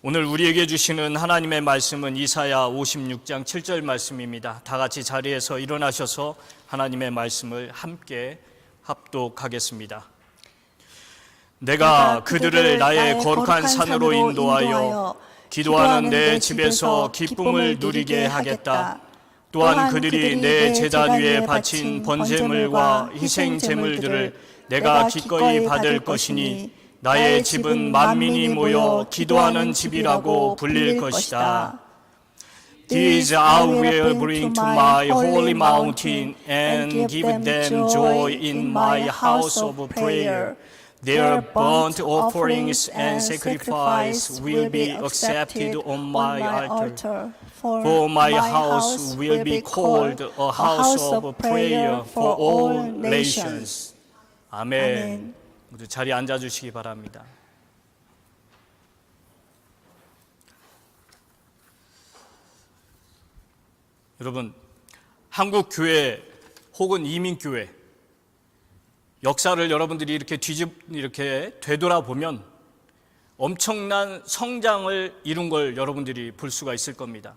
오늘 우리에게 주시는 하나님의 말씀은 이사야 56장 7절 말씀입니다. 다 같이 자리에서 일어나셔서 하나님의 말씀을 함께 합독하겠습니다. 내가 그들을 나의 거룩한 산으로 인도하여 기도하는 내 집에서 기쁨을 누리게 하겠다. 또한 그들이 내 제단 위에 바친 번제물과 희생 제물들을 내가 기꺼이 받을 것이니 나의 집은 만민이 모여 기도하는 집이라고 불릴 것이다. These I will bring to my holy mountain and give them joy in my house of prayer. Their burnt offerings and sacrifice will be accepted on my altar. For my house will be called a house of prayer for all nations. 아멘. 모두 자리에 앉아주시기 바랍니다. 여러분, 한국 교회 혹은 이민 교회 역사를 여러분들이 이렇게 되돌아보면 엄청난 성장을 이룬 걸 여러분들이 볼 수가 있을 겁니다.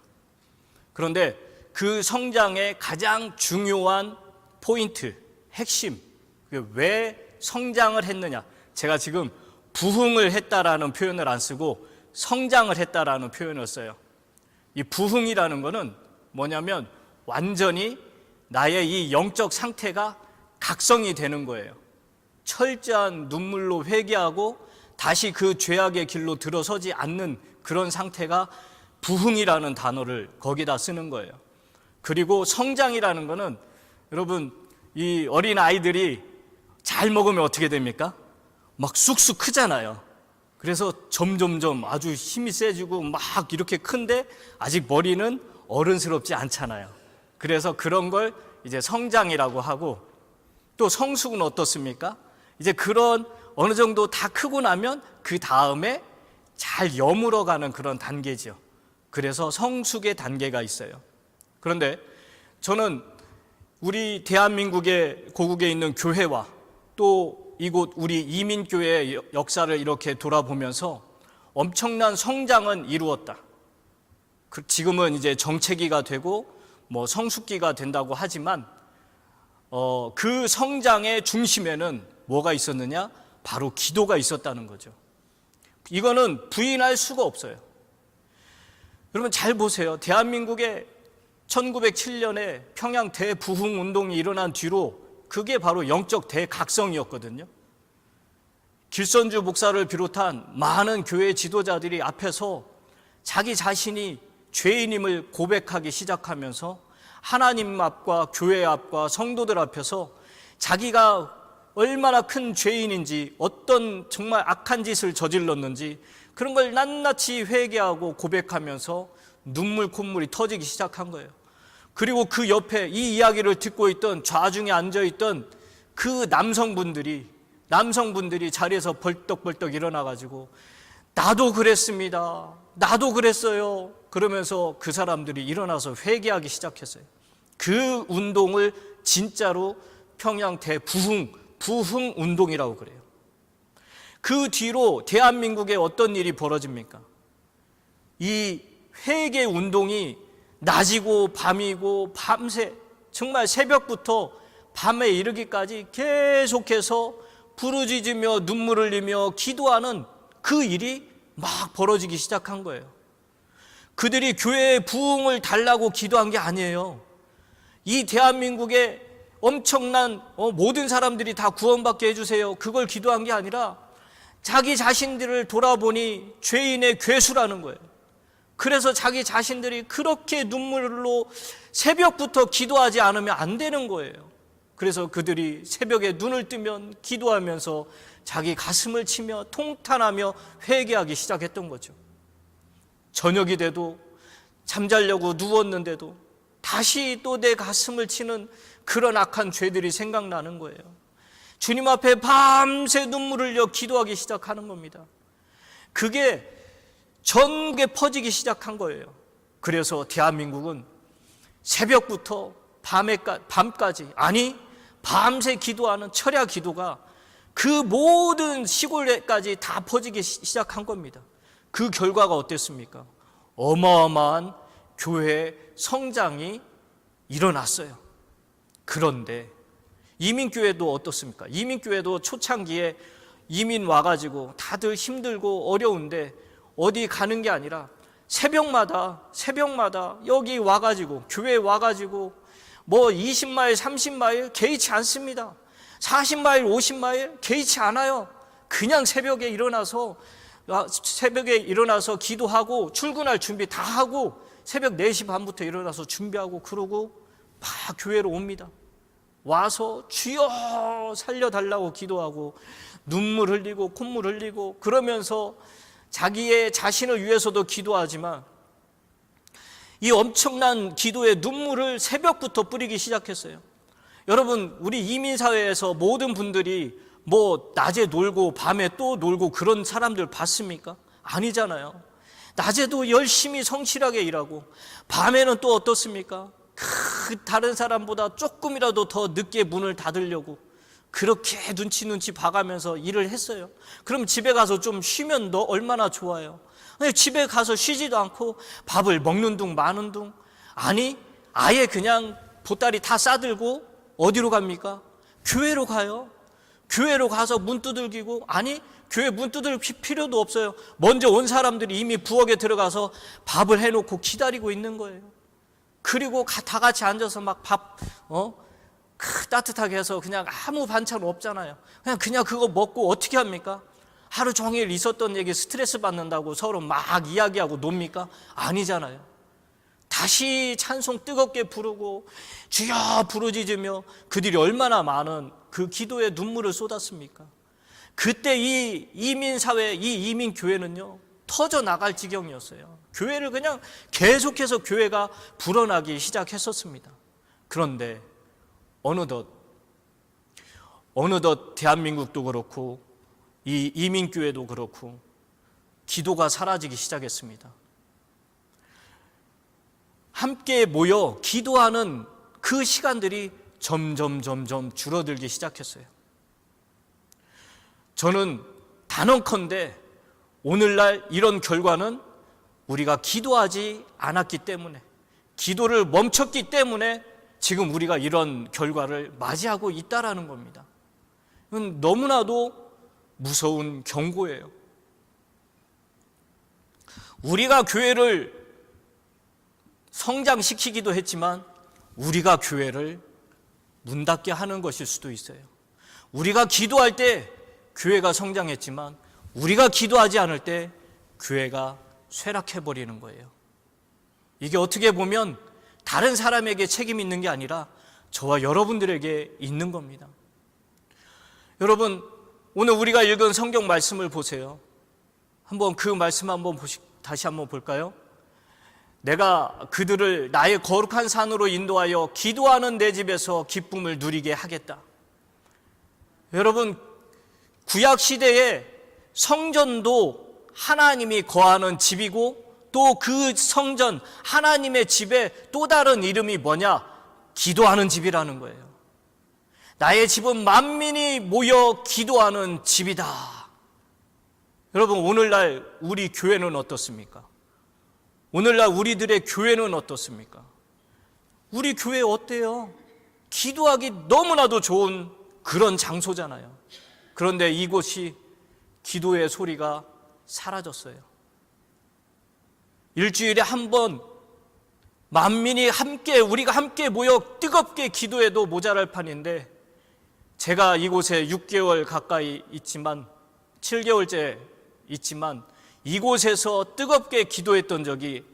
그런데 그 성장의 가장 중요한 포인트, 핵심, 왜 성장을 했느냐? 제가 지금 부흥을 했다라는 표현을 안 쓰고 성장을 했다라는 표현을 써요. 이 부흥이라는 거는 뭐냐면 완전히 나의 이 영적 상태가 각성이 되는 거예요. 철저한 눈물로 회개하고 다시 그 죄악의 길로 들어서지 않는 그런 상태가 부흥이라는 단어를 거기다 쓰는 거예요. 그리고 성장이라는 거는 여러분, 이 어린 아이들이 잘 먹으면 어떻게 됩니까? 막 쑥쑥 크잖아요. 그래서 점점점 아주 힘이 세지고 막 이렇게 큰데 아직 머리는 어른스럽지 않잖아요. 그래서 그런 걸 이제 성장이라고 하고, 또 성숙은 어떻습니까? 이제 그런 어느 정도 다 크고 나면 그 다음에 잘 여물어가는 그런 단계죠. 그래서 성숙의 단계가 있어요. 그런데 저는 우리 대한민국의 고국에 있는 교회와 또 이곳 우리 이민교회의 역사를 이렇게 돌아보면서 엄청난 성장은 이루었다. 지금은 이제 정체기가 되고 뭐 성숙기가 된다고 하지만 그 성장의 중심에는 뭐가 있었느냐? 바로 기도가 있었다는 거죠. 이거는 부인할 수가 없어요. 여러분 잘 보세요. 대한민국의 1907년에 평양 대부흥 운동이 일어난 뒤로 그게 바로 영적 대각성이었거든요. 길선주 목사를 비롯한 많은 교회 지도자들이 앞에서 자기 자신이 죄인임을 고백하기 시작하면서 하나님 앞과 교회 앞과 성도들 앞에서 자기가 얼마나 큰 죄인인지, 어떤 정말 악한 짓을 저질렀는지 그런 걸 낱낱이 회개하고 고백하면서 눈물 콧물이 터지기 시작한 거예요. 그리고 그 옆에 이 이야기를 듣고 있던 좌중에 앉아있던 그 남성분들이 자리에서 벌떡벌떡 일어나가지고 나도 그랬습니다. 나도 그랬어요. 그러면서 그 사람들이 일어나서 회개하기 시작했어요. 그 운동을 진짜로 평양 대부흥 운동이라고 그래요. 그 뒤로 대한민국에 어떤 일이 벌어집니까? 이 회개 운동이 낮이고 밤이고 밤새 정말 새벽부터 밤에 이르기까지 계속해서 부르짖으며 눈물을 흘리며 기도하는 그 일이 막 벌어지기 시작한 거예요. 그들이 교회의 부흥을 달라고 기도한 게 아니에요. 이 대한민국의 엄청난 모든 사람들이 다 구원받게 해주세요, 그걸 기도한 게 아니라 자기 자신들을 돌아보니 죄인의 괴수라는 거예요. 그래서 자기 자신들이 그렇게 눈물로 새벽부터 기도하지 않으면 안 되는 거예요. 그래서 그들이 새벽에 눈을 뜨면 기도하면서 자기 가슴을 치며 통탄하며 회개하기 시작했던 거죠. 저녁이 돼도 잠자려고 누웠는데도 다시 또 내 가슴을 치는 그런 악한 죄들이 생각나는 거예요. 주님 앞에 밤새 눈물을 흘려 기도하기 시작하는 겁니다. 그게 전국에 퍼지기 시작한 거예요. 그래서 대한민국은 새벽부터 밤까지, 아니 밤새 기도하는 철야 기도가 그 모든 시골에까지 다 퍼지기 시작한 겁니다. 그 결과가 어땠습니까? 어마어마한 교회 성장이 일어났어요. 그런데 이민교회도 어떻습니까? 이민교회도 초창기에 이민 와가지고 다들 힘들고 어려운데 어디 가는 게 아니라 새벽마다 여기 와가지고 교회에 와가지고 뭐 20마일 30마일 개의치 않습니다. 40마일 50마일 개의치 않아요. 그냥 새벽에 일어나서 기도하고 출근할 준비 다 하고 새벽 4시 반부터 일어나서 준비하고 그러고 막 교회로 옵니다. 와서 주여 살려달라고 기도하고 눈물 흘리고 콧물 흘리고 그러면서 자기의 자신을 위해서도 기도하지만 이 엄청난 기도의 눈물을 새벽부터 뿌리기 시작했어요. 여러분, 우리 이민사회에서 모든 분들이 뭐 낮에 놀고 밤에 또 놀고 그런 사람들 봤습니까? 아니잖아요. 낮에도 열심히 성실하게 일하고 밤에는 또 어떻습니까? 다른 사람보다 조금이라도 더 늦게 문을 닫으려고 그렇게 눈치 봐가면서 일을 했어요. 그럼 집에 가서 좀 쉬면 너 얼마나 좋아요. 집에 가서 쉬지도 않고 밥을 먹는 둥 마는 둥, 아니 아예 그냥 보따리 다 싸들고 어디로 갑니까? 교회로 가요. 교회로 가서 문 두들기고, 아니 교회 문 두들 필요도 없어요. 먼저 온 사람들이 이미 부엌에 들어가서 밥을 해놓고 기다리고 있는 거예요. 그리고 다 같이 앉아서 막 밥 따뜻하게 해서 그냥 아무 반찬 없잖아요. 그냥 그거 먹고 어떻게 합니까? 하루 종일 있었던 얘기 스트레스 받는다고 서로 막 이야기하고 놉니까? 아니잖아요. 다시 찬송 뜨겁게 부르고 주여 부르짖으며 그들이 얼마나 많은 그 기도에 눈물을 쏟았습니까? 그때 이 이민사회, 이 이민교회는요 터져 나갈 지경이었어요. 교회를 그냥 계속해서 교회가 불어나기 시작했었습니다. 그런데 어느덧 대한민국도 그렇고 이 이민교회도 그렇고 기도가 사라지기 시작했습니다. 함께 모여 기도하는 그 시간들이 점점 줄어들기 시작했어요. 저는 단언컨대 오늘날 이런 결과는 우리가 기도하지 않았기 때문에, 기도를 멈췄기 때문에 지금 우리가 이런 결과를 맞이하고 있다라는 겁니다. 이건 너무나도 무서운 경고예요. 우리가 교회를 성장시키기도 했지만 우리가 교회를 문 닫게 하는 것일 수도 있어요. 우리가 기도할 때 교회가 성장했지만 우리가 기도하지 않을 때 교회가 쇠락해버리는 거예요. 이게 어떻게 보면 다른 사람에게 책임 있는 게 아니라 저와 여러분들에게 있는 겁니다. 여러분, 오늘 우리가 읽은 성경 말씀을 보세요. 한번 그 말씀 다시 한번 볼까요? 내가 그들을 나의 거룩한 산으로 인도하여 기도하는 내 집에서 기쁨을 누리게 하겠다. 여러분, 구약 시대에 성전도 하나님이 거하는 집이고 또 그 성전 하나님의 집에 또 다른 이름이 뭐냐? 기도하는 집이라는 거예요. 나의 집은 만민이 모여 기도하는 집이다. 여러분, 오늘날 우리 교회는 어떻습니까? 오늘날 우리들의 교회는 어떻습니까? 우리 교회 어때요? 기도하기 너무나도 좋은 그런 장소잖아요. 그런데 이곳이 기도의 소리가 사라졌어요. 일주일에 한 번 만민이 우리가 함께 모여 뜨겁게 기도해도 모자랄 판인데, 제가 이곳에 6개월 가까이 있지만 7개월째 있지만 이곳에서 뜨겁게 기도했던 적이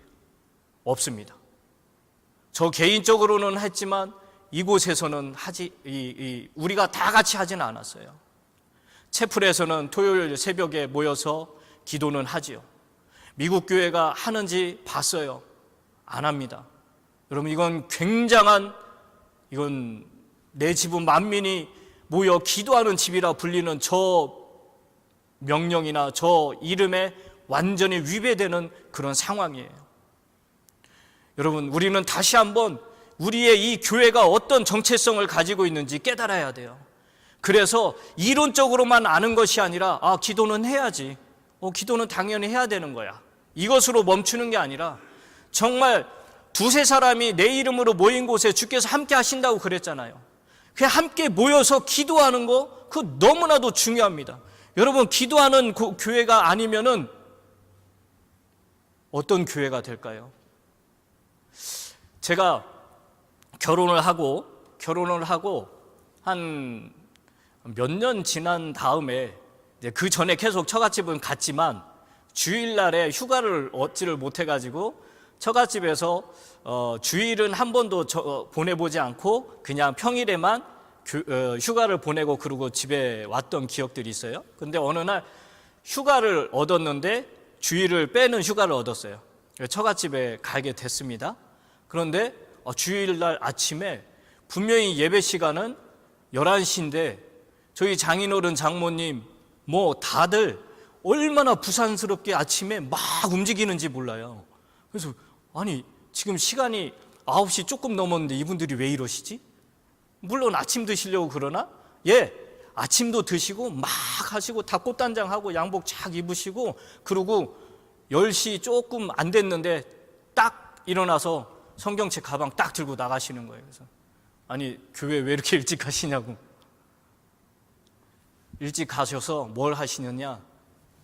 없습니다. 저 개인적으로는 했지만 이곳에서는 우리가 다 같이 하지는 않았어요. 채플에서는 토요일 새벽에 모여서 기도는 하지요. 미국 교회가 하는지 봤어요. 안 합니다. 여러분, 이건 내 집은 만민이 모여 기도하는 집이라 불리는 저 명령이나 저 이름에 완전히 위배되는 그런 상황이에요. 여러분, 우리는 다시 한번 우리의 이 교회가 어떤 정체성을 가지고 있는지 깨달아야 돼요. 그래서 이론적으로만 아는 것이 아니라 기도는 해야지. 기도는 당연히 해야 되는 거야. 이것으로 멈추는 게 아니라 정말 두세 사람이 내 이름으로 모인 곳에 주께서 함께 하신다고 그랬잖아요. 그냥 함께 모여서 기도하는 거, 그거 너무나도 중요합니다. 여러분, 기도하는 교회가 아니면은 어떤 교회가 될까요? 제가 결혼을 하고 한 몇 년 지난 다음에, 그 전에 계속 처갓집은 갔지만 주일날에 휴가를 얻지를 못해가지고 처갓집에서 주일은 한 번도 보내보지 않고 그냥 평일에만 휴가를 보내고 그러고 집에 왔던 기억들이 있어요. 근데 어느 날 휴가를 얻었는데 주일을 빼는 휴가를 얻었어요. 처갓집에 가게 됐습니다. 그런데 주일날 아침에 분명히 예배 시간은 11시인데 저희 장인어른, 장모님 다들 얼마나 부산스럽게 아침에 막 움직이는지 몰라요. 그래서 아니, 지금 시간이 9시 조금 넘었는데 이분들이 왜 이러시지? 물론 아침 드시려고 그러나? 아침도 드시고 막 하시고 다 꽃단장하고 양복 착 입으시고, 그러고 10시 조금 안 됐는데 딱 일어나서 성경책 가방 딱 들고 나가시는 거예요. 그래서 아니, 교회 왜 이렇게 일찍 가시냐고. 일찍 가셔서 뭘 하시느냐,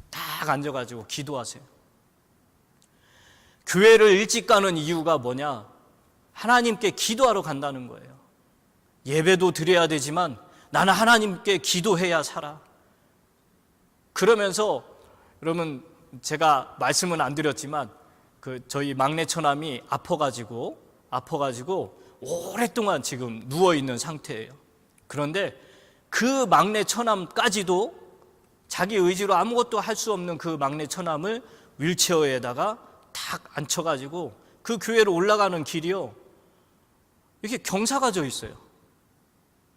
딱 앉아가지고 기도하세요. 교회를 일찍 가는 이유가 뭐냐? 하나님께 기도하러 간다는 거예요. 예배도 드려야 되지만 나는 하나님께 기도해야 살아. 그러면서 여러분, 제가 말씀은 안 드렸지만 저희 막내 처남이 아파가지고 오랫동안 지금 누워있는 상태예요. 그런데 그 막내 처남까지도 자기 의지로 아무것도 할 수 없는 그 막내 처남을 윌체어에다가 탁 앉혀가지고 그 교회로 올라가는 길이요, 이렇게 경사가 져 있어요.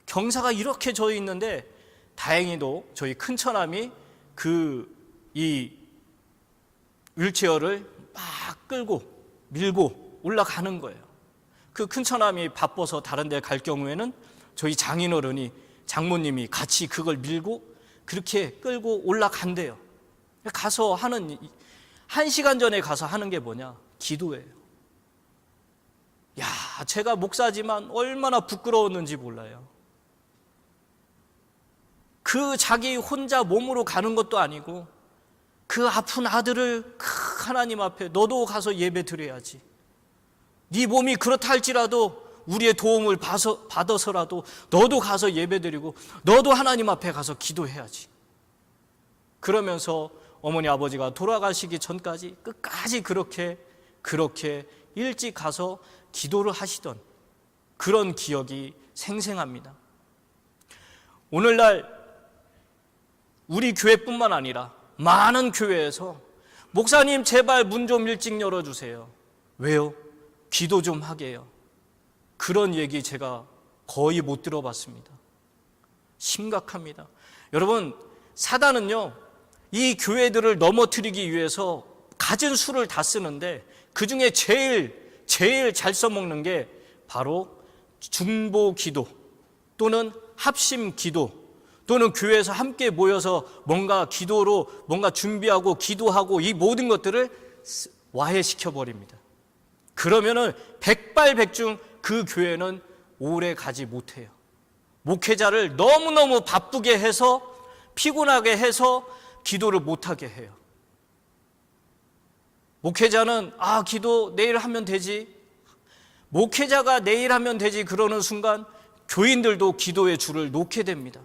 경사가 이렇게 져 있는데 다행히도 저희 큰 처남이 이 윌체어를 막 끌고 밀고 올라가는 거예요. 그 큰 처남이 바빠서 다른 데 갈 경우에는 저희 장모님이 같이 그걸 밀고 그렇게 끌고 올라간대요. 가서 1시간 전에 가서 하는 게 뭐냐? 기도예요. 제가 목사지만 얼마나 부끄러웠는지 몰라요. 자기 혼자 몸으로 가는 것도 아니고 그 아픈 아들을 하나님 앞에 너도 가서 예배 드려야지. 네 몸이 그렇다 할지라도 우리의 도움을 받아서라도 너도 가서 예배 드리고 너도 하나님 앞에 가서 기도해야지. 그러면서 어머니 아버지가 돌아가시기 전까지 끝까지 그렇게 일찍 가서 기도를 하시던 그런 기억이 생생합니다. 오늘날 우리 교회뿐만 아니라 많은 교회에서 목사님 제발 문 좀 일찍 열어주세요. 왜요? 기도 좀 하게 해요. 그런 얘기 제가 거의 못 들어봤습니다. 심각합니다. 여러분, 사단은요, 이 교회들을 넘어뜨리기 위해서 갖은 수를 다 쓰는데 그 중에 제일 잘 써먹는 게 바로 중보 기도 또는 합심 기도 또는 교회에서 함께 모여서 뭔가 기도로 뭔가 준비하고 기도하고 이 모든 것들을 와해시켜 버립니다. 그러면은 백발백중 그 교회는 오래 가지 못해요. 목회자를 너무너무 바쁘게 해서 피곤하게 해서 기도를 못하게 해요. 목회자는 기도 내일 하면 되지, 목회자가 내일 하면 되지 그러는 순간 교인들도 기도의 줄을 놓게 됩니다.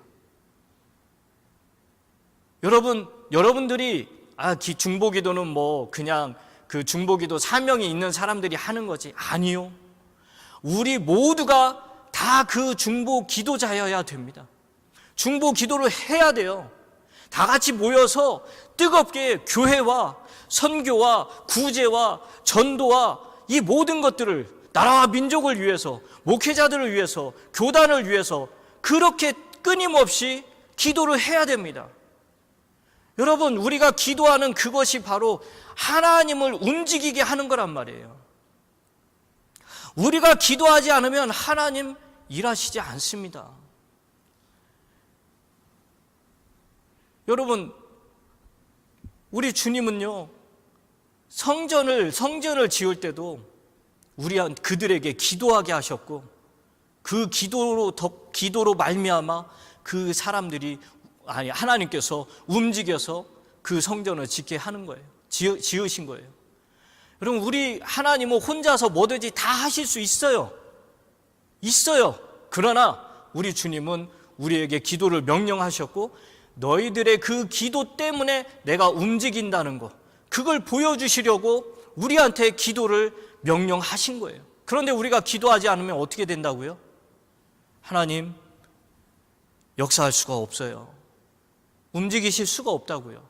여러분들이 중보기도는 그냥 그 중보기도 사명이 있는 사람들이 하는 거지. 아니요. 우리 모두가 다 그 중보 기도자여야 됩니다. 중보 기도를 해야 돼요. 다 같이 모여서 뜨겁게 교회와 선교와 구제와 전도와 이 모든 것들을 나라와 민족을 위해서, 목회자들을 위해서, 교단을 위해서 그렇게 끊임없이 기도를 해야 됩니다. 여러분, 우리가 기도하는 그것이 바로 하나님을 움직이게 하는 거란 말이에요. 우리가 기도하지 않으면 하나님 일하시지 않습니다. 여러분, 우리 주님은요, 성전을 지을 때도 그들에게 기도하게 하셨고, 그 기도로 말미암아 그 사람들이, 하나님께서 움직여서 그 성전을 짓게 하는 거예요. 지으신 거예요. 여러분, 우리 하나님은 혼자서 뭐든지 다 하실 수 있어요. 그러나 우리 주님은 우리에게 기도를 명령하셨고, 너희들의 그 기도 때문에 내가 움직인다는 거, 그걸 보여주시려고 우리한테 기도를 명령하신 거예요. 그런데 우리가 기도하지 않으면 어떻게 된다고요? 하나님, 역사할 수가 없어요. 움직이실 수가 없다고요.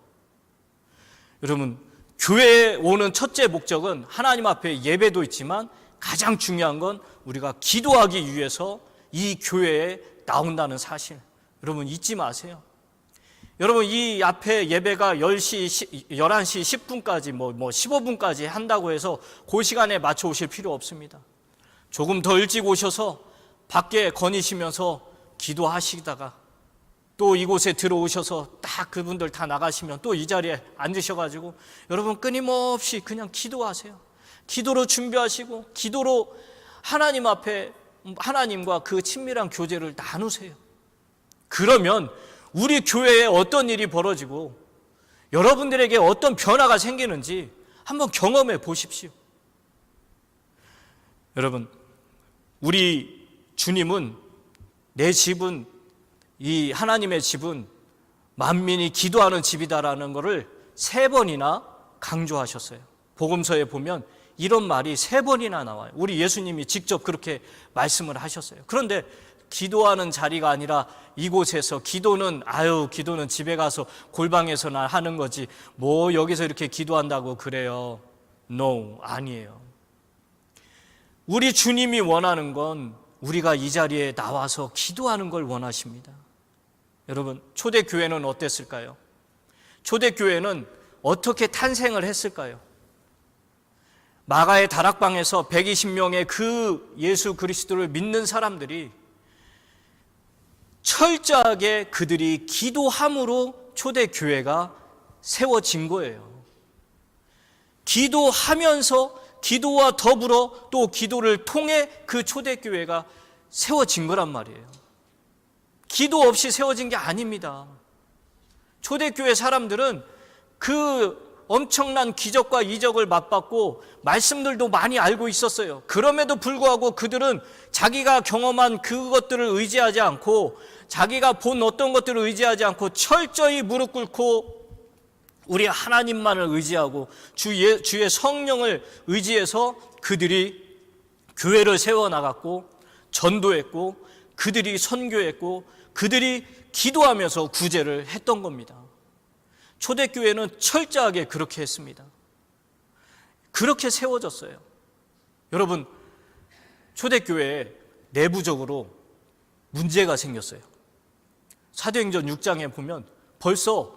여러분, 교회에 오는 첫째 목적은 하나님 앞에 예배도 있지만 가장 중요한 건 우리가 기도하기 위해서 이 교회에 나온다는 사실, 여러분 잊지 마세요. 여러분, 이 앞에 예배가 11시 10분까지 15분까지 한다고 해서 그 시간에 맞춰 오실 필요 없습니다. 조금 더 일찍 오셔서 밖에 거니시면서 기도하시다가 또 이곳에 들어오셔서 딱 그분들 다 나가시면 또 이 자리에 앉으셔가지고 여러분 끊임없이 그냥 기도하세요. 기도로 준비하시고 기도로 하나님 앞에 하나님과 그 친밀한 교제를 나누세요. 그러면 우리 교회에 어떤 일이 벌어지고 여러분들에게 어떤 변화가 생기는지 한번 경험해 보십시오. 여러분, 우리 주님은, 내 집은, 이 하나님의 집은 만민이 기도하는 집이다라는 것을 3번이나 강조하셨어요. 복음서에 보면 이런 말이 3번이나 나와요. 우리 예수님이 직접 그렇게 말씀을 하셨어요. 그런데 기도하는 자리가 아니라 이곳에서 기도는 집에 가서 골방에서나 하는 거지 뭐 여기서 이렇게 기도한다고 그래요. No, 아니에요. 우리 주님이 원하는 건 우리가 이 자리에 나와서 기도하는 걸 원하십니다. 여러분, 초대교회는 어땠을까요? 초대교회는 어떻게 탄생을 했을까요? 마가의 다락방에서 120명의 그 예수 그리스도를 믿는 사람들이 철저하게 그들이 기도함으로 초대교회가 세워진 거예요. 기도하면서 기도와 더불어 또 기도를 통해 그 초대교회가 세워진 거란 말이에요. 기도 없이 세워진 게 아닙니다. 초대교회 사람들은 그 엄청난 기적과 이적을 맛봤고 말씀들도 많이 알고 있었어요. 그럼에도 불구하고 그들은 자기가 경험한 그것들을 의지하지 않고 자기가 본 어떤 것들을 의지하지 않고 철저히 무릎 꿇고 우리 하나님만을 의지하고 주의 성령을 의지해서 그들이 교회를 세워나갔고 전도했고 그들이 선교했고 그들이 기도하면서 구제를 했던 겁니다. 초대교회는 철저하게 그렇게 했습니다. 그렇게 세워졌어요. 여러분, 초대교회에 내부적으로 문제가 생겼어요. 사도행전 6장에 보면 벌써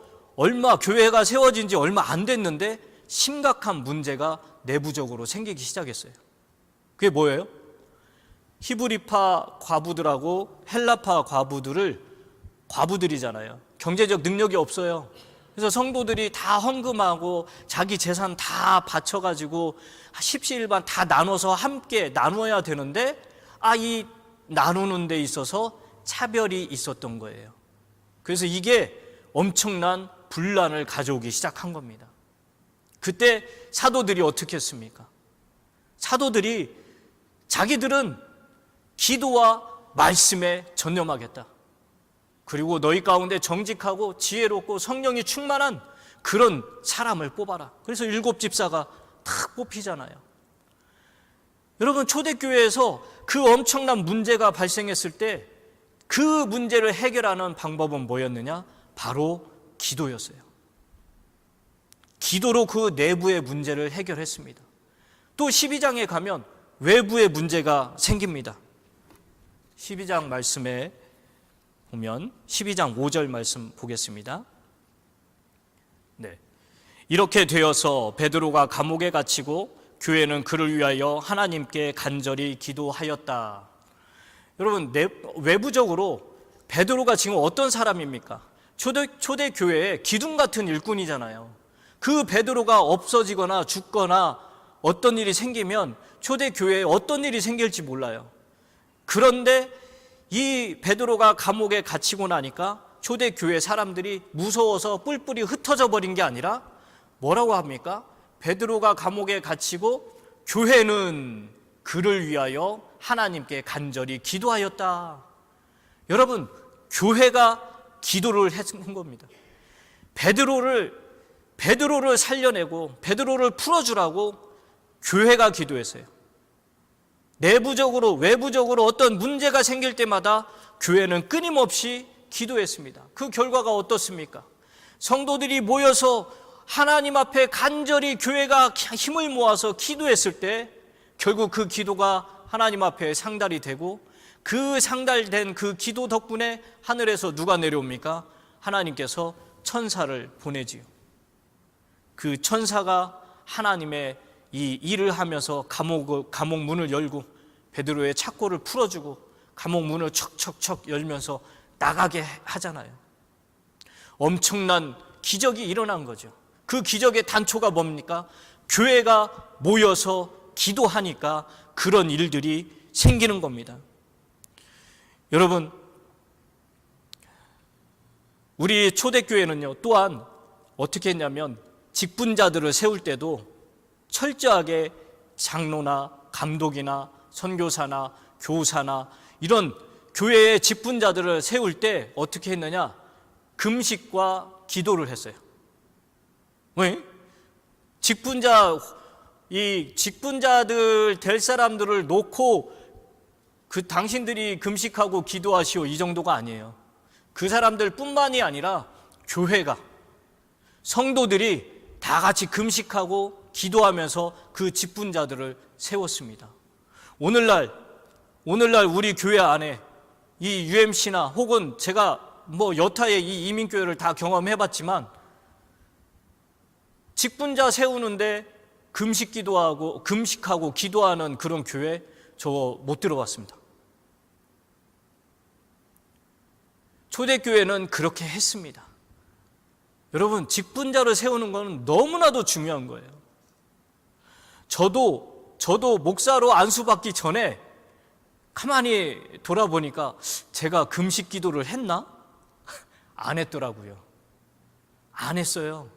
교회가 세워진 지 얼마 안 됐는데 심각한 문제가 내부적으로 생기기 시작했어요. 그게 뭐예요? 히브리파 과부들하고 헬라파 과부들이잖아요. 경제적 능력이 없어요. 그래서 성도들이 다 헌금하고 자기 재산 다 바쳐가지고 십시일반 다 나눠서 함께 나눠야 되는데 이 나누는 데 있어서 차별이 있었던 거예요. 그래서 이게 엄청난 분란을 가져오기 시작한 겁니다. 그때 사도들이 어떻게 했습니까? 사도들이 자기들은 기도와 말씀에 전념하겠다. 그리고 너희 가운데 정직하고 지혜롭고 성령이 충만한 그런 사람을 뽑아라. 그래서 7집사가 탁 뽑히잖아요. 여러분, 초대교회에서 그 엄청난 문제가 발생했을 때 그 문제를 해결하는 방법은 뭐였느냐? 바로 기도였어요. 기도로 그 내부의 문제를 해결했습니다. 또 12장에 가면 외부의 문제가 생깁니다. 12장 말씀에 보면 12장 5절 말씀 보겠습니다. 네. 이렇게 되어서 베드로가 감옥에 갇히고 교회는 그를 위하여 하나님께 간절히 기도하였다. 여러분, 외부적으로 베드로가 지금 어떤 사람입니까? 초대 교회의 기둥 같은 일꾼이잖아요. 그 베드로가 없어지거나 죽거나 어떤 일이 생기면 초대교회에 어떤 일이 생길지 몰라요. 그런데 이 베드로가 감옥에 갇히고 나니까 초대교회 사람들이 무서워서 뿔뿔이 흩어져 버린 게 아니라 뭐라고 합니까? 베드로가 감옥에 갇히고 교회는 그를 위하여 하나님께 간절히 기도하였다. 여러분, 교회가 기도를 했는 겁니다. 베드로를 살려내고 베드로를 풀어주라고 교회가 기도했어요. 내부적으로 외부적으로 어떤 문제가 생길 때마다 교회는 끊임없이 기도했습니다. 그 결과가 어떻습니까? 성도들이 모여서 하나님 앞에 간절히 교회가 힘을 모아서 기도했을 때 결국 그 기도가 하나님 앞에 상달이 되고 그 상달된 그 기도 덕분에 하늘에서 누가 내려옵니까? 하나님께서 천사를 보내지요. 그 천사가 하나님의 이 일을 하면서 감옥 문을 열고 베드로의 착고를 풀어주고 감옥 문을 척척척 열면서 나가게 하잖아요. 엄청난 기적이 일어난 거죠. 그 기적의 단초가 뭡니까? 교회가 모여서 기도하니까 그런 일들이 생기는 겁니다. 여러분, 우리 초대교회는요, 또한 어떻게 했냐면 직분자들을 세울 때도 철저하게 장로나 감독이나 선교사나 교사나 이런 교회의 직분자들을 세울 때 어떻게 했느냐? 금식과 기도를 했어요. 왜? 직분자들 될 사람들을 놓고 당신들이 금식하고 기도하시오, 이 정도가 아니에요. 그 사람들 뿐만이 아니라 교회가, 성도들이 다 같이 금식하고 기도하면서 그 직분자들을 세웠습니다. 오늘날 우리 교회 안에 이 UMC나 혹은 제가 여타의 이 이민교회를 다 경험해봤지만 직분자 세우는데 금식하고 기도하는 그런 교회 저 못 들어봤습니다. 초대교회는 그렇게 했습니다. 여러분, 직분자를 세우는 건 너무나도 중요한 거예요. 저도 목사로 안수받기 전에 가만히 돌아보니까 제가 금식 기도를 했나? 안 했더라고요. 안 했어요.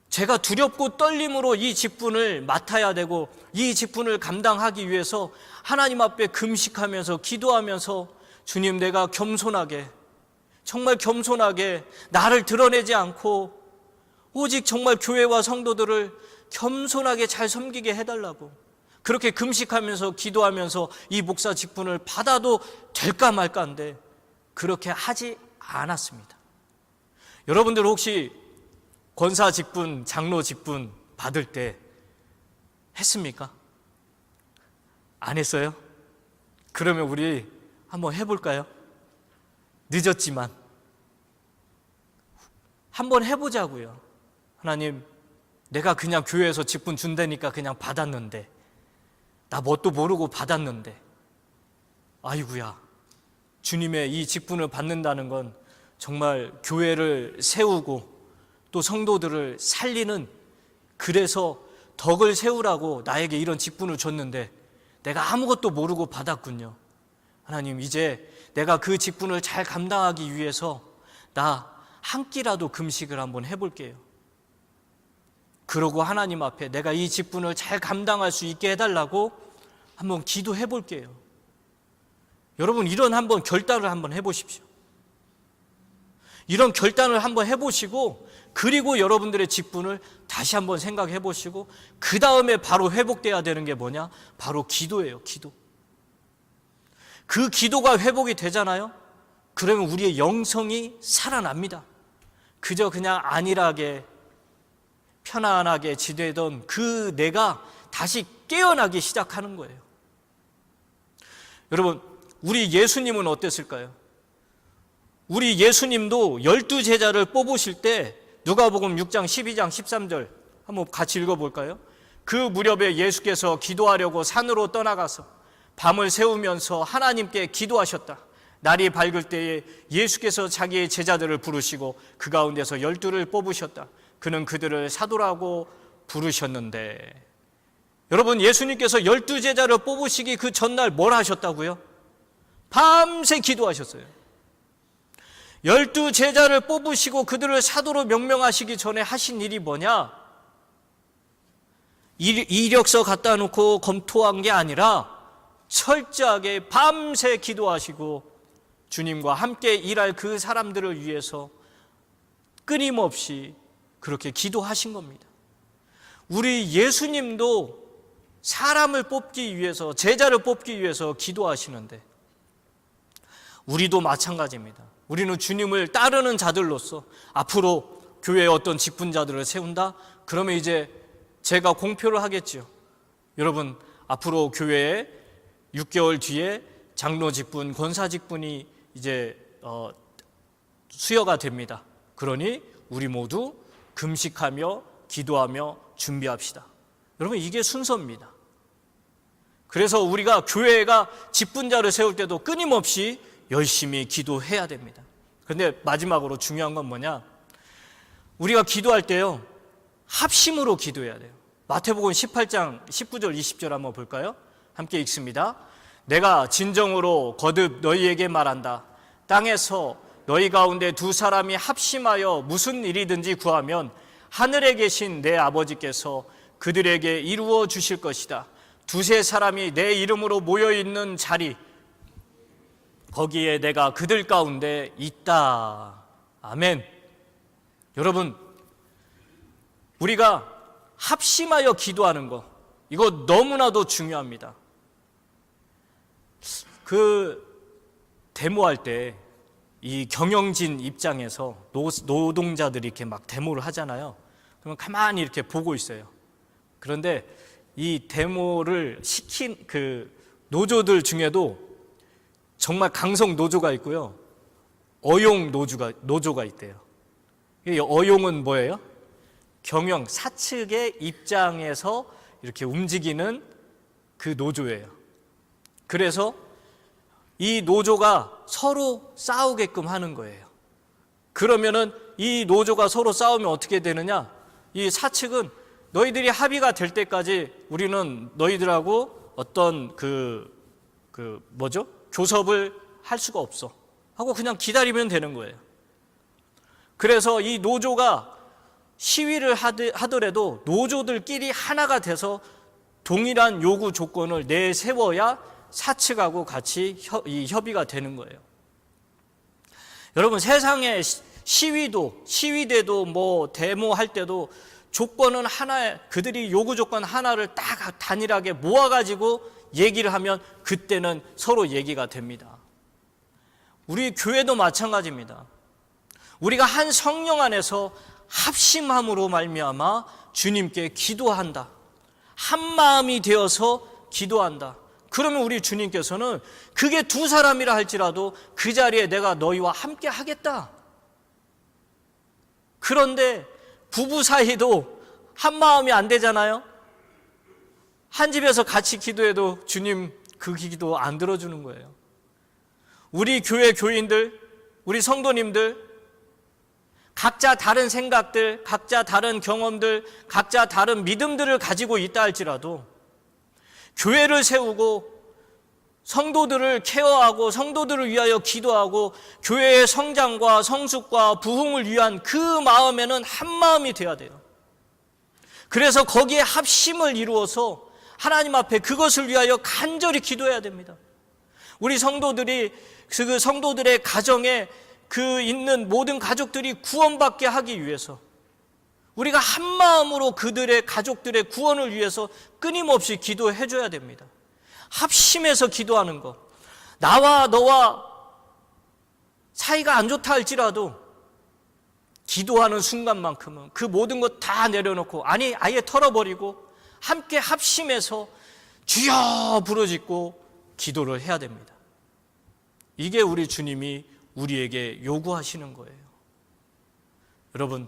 제가 두렵고 떨림으로 이 직분을 맡아야 되고 이 직분을 감당하기 위해서 하나님 앞에 금식하면서 기도하면서 주님, 내가 겸손하게, 정말 겸손하게 나를 드러내지 않고 오직 정말 교회와 성도들을 겸손하게 잘 섬기게 해달라고 그렇게 금식하면서 기도하면서 이 목사 직분을 받아도 될까 말까인데 그렇게 하지 않았습니다. 여러분들 혹시 권사 직분, 장로 직분 받을 때 했습니까? 안 했어요? 그러면 우리 한번 해볼까요? 늦었지만 한번 해보자고요. 하나님, 내가 그냥 교회에서 직분 준다니까 그냥 받았는데, 나 뭣도 모르고 받았는데, 아이고야, 주님의 이 직분을 받는다는 건 정말 교회를 세우고 또 성도들을 살리는, 그래서 덕을 세우라고 나에게 이런 직분을 줬는데 내가 아무것도 모르고 받았군요. 하나님, 이제 내가 그 직분을 잘 감당하기 위해서 나 한 끼라도 금식을 한번 해볼게요. 그러고 하나님 앞에 내가 이 직분을 잘 감당할 수 있게 해달라고 한번 기도해 볼게요. 여러분, 이런 한번 결단을 한번 해보십시오. 이런 결단을 한번 해보시고, 그리고 여러분들의 직분을 다시 한번 생각해 보시고, 그 다음에 바로 회복돼야 되는 게 뭐냐? 바로 기도예요. 기도. 그 기도가 회복이 되잖아요. 그러면 우리의 영성이 살아납니다. 그저 그냥 안일하게 편안하게 지내던 그 내가 다시 깨어나기 시작하는 거예요. 여러분, 우리 예수님은 어땠을까요? 우리 예수님도 12제자를 뽑으실 때 누가복음 6장 12장 13절 한번 같이 읽어볼까요? 그 무렵에 예수께서 기도하려고 산으로 떠나가서 밤을 새우면서 하나님께 기도하셨다. 날이 밝을 때에 예수께서 자기의 제자들을 부르시고 그 가운데서 12를 뽑으셨다. 그는 그들을 사도라고 부르셨는데, 여러분, 예수님께서 12제자를 뽑으시기 그 전날 뭘 하셨다고요? 밤새 기도하셨어요. 12제자를 뽑으시고 그들을 사도로 명명하시기 전에 하신 일이 뭐냐? 이력서 갖다 놓고 검토한 게 아니라 철저하게 밤새 기도하시고 주님과 함께 일할 그 사람들을 위해서 끊임없이 그렇게 기도하신 겁니다. 우리 예수님도 사람을 뽑기 위해서, 제자를 뽑기 위해서 기도하시는데 우리도 마찬가지입니다. 우리는 주님을 따르는 자들로서 앞으로 교회에 어떤 직분자들을 세운다? 그러면 이제 제가 공표를 하겠죠. 여러분, 앞으로 교회에 6개월 뒤에 장로 직분, 권사 직분이 이제 수여가 됩니다. 그러니 우리 모두 금식하며 기도하며 준비합시다. 여러분, 이게 순서입니다. 그래서 우리가 교회가 직분자를 세울 때도 끊임없이 열심히 기도해야 됩니다. 그런데 마지막으로 중요한 건 뭐냐? 우리가 기도할 때요, 합심으로 기도해야 돼요. 마태복음 18장 19절 20절 한번 볼까요? 함께 읽습니다. 내가 진정으로 거듭 너희에게 말한다. 땅에서 너희 가운데 두 사람이 합심하여 무슨 일이든지 구하면 하늘에 계신 내 아버지께서 그들에게 이루어 주실 것이다. 두세 사람이 내 이름으로 모여있는 자리, 거기에 내가 그들 가운데 있다. 아멘. 여러분, 우리가 합심하여 기도하는 거, 이거 너무나도 중요합니다. 데모할 때 이 경영진 입장에서 노동자들이 이렇게 막 데모를 하잖아요. 그러면 가만히 이렇게 보고 있어요. 그런데 이 데모를 시킨 그 노조들 중에도 정말 강성 노조가 있고요, 어용 노조가 있대요. 이 어용은 뭐예요? 경영 사측의 입장에서 이렇게 움직이는 그 노조예요. 그래서 이 노조가 서로 싸우게끔 하는 거예요. 그러면은 이 노조가 서로 싸우면 어떻게 되느냐? 이 사측은 너희들이 합의가 될 때까지 우리는 너희들하고 어떤 교섭을 할 수가 없어 하고 그냥 기다리면 되는 거예요. 그래서 이 노조가 시위를 하더라도 노조들끼리 하나가 돼서 동일한 요구 조건을 내세워야 사측하고 같이 협의가 되는 거예요. 여러분, 세상에 시위대도 뭐 데모할 때도 조건은 하나에, 그들이 요구 조건 하나를 딱 단일하게 모아가지고 얘기를 하면 그때는 서로 얘기가 됩니다. 우리 교회도 마찬가지입니다. 우리가 한 성령 안에서 합심함으로 말미암아 주님께 기도한다. 한 마음이 되어서 기도한다. 그러면 우리 주님께서는 그게 두 사람이라 할지라도 그 자리에 내가 너희와 함께 하겠다. 그런데 부부 사이도 한 마음이 안 되잖아요. 한 집에서 같이 기도해도 주님 그 기도 안 들어주는 거예요. 우리 교회 교인들, 우리 성도님들, 각자 다른 생각들, 각자 다른 경험들, 각자 다른 믿음들을 가지고 있다 할지라도 교회를 세우고 성도들을 케어하고 성도들을 위하여 기도하고 교회의 성장과 성숙과 부흥을 위한 그 마음에는 한 마음이 돼야 돼요. 그래서 거기에 합심을 이루어서 하나님 앞에 그것을 위하여 간절히 기도해야 됩니다. 우리 성도들이 그 성도들의 가정에 그 있는 모든 가족들이 구원받게 하기 위해서 우리가 한 마음으로 그들의 가족들의 구원을 위해서 끊임없이 기도해 줘야 됩니다. 합심해서 기도하는 것. 나와 너와 사이가 안 좋다 할지라도 기도하는 순간만큼은 그 모든 것 다 내려놓고, 아니 아예 털어버리고 함께 합심해서 주여 부르짖고 기도를 해야 됩니다. 이게 우리 주님이 우리에게 요구하시는 거예요. 여러분,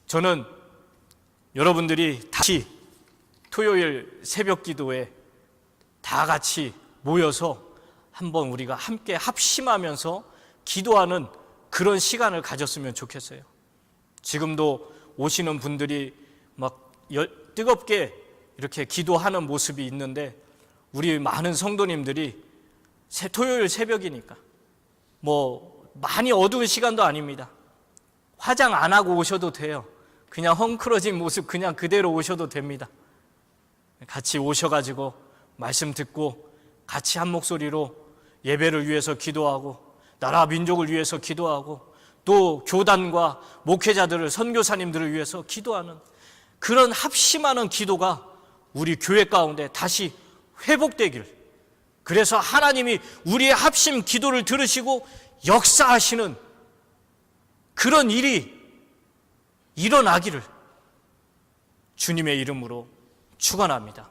저는 여러분들이 다시 토요일 새벽 기도에 다 같이 모여서 한번 우리가 함께 합심하면서 기도하는 그런 시간을 가졌으면 좋겠어요. 지금도 오시는 분들이 막 뜨겁게 이렇게 기도하는 모습이 있는데, 우리 많은 성도님들이 토요일 새벽이니까 많이 어두운 시간도 아닙니다. 화장 안 하고 오셔도 돼요. 그냥 헝클어진 모습 그냥 그대로 오셔도 됩니다. 같이 오셔가지고 말씀 듣고 같이 한 목소리로 예배를 위해서 기도하고 나라 민족을 위해서 기도하고 또 교단과 목회자들을, 선교사님들을 위해서 기도하는 그런 합심하는 기도가 우리 교회 가운데 다시 회복되길, 그래서 하나님이 우리의 합심 기도를 들으시고 역사하시는 그런 일이 일어나기를 주님의 이름으로 축원합니다.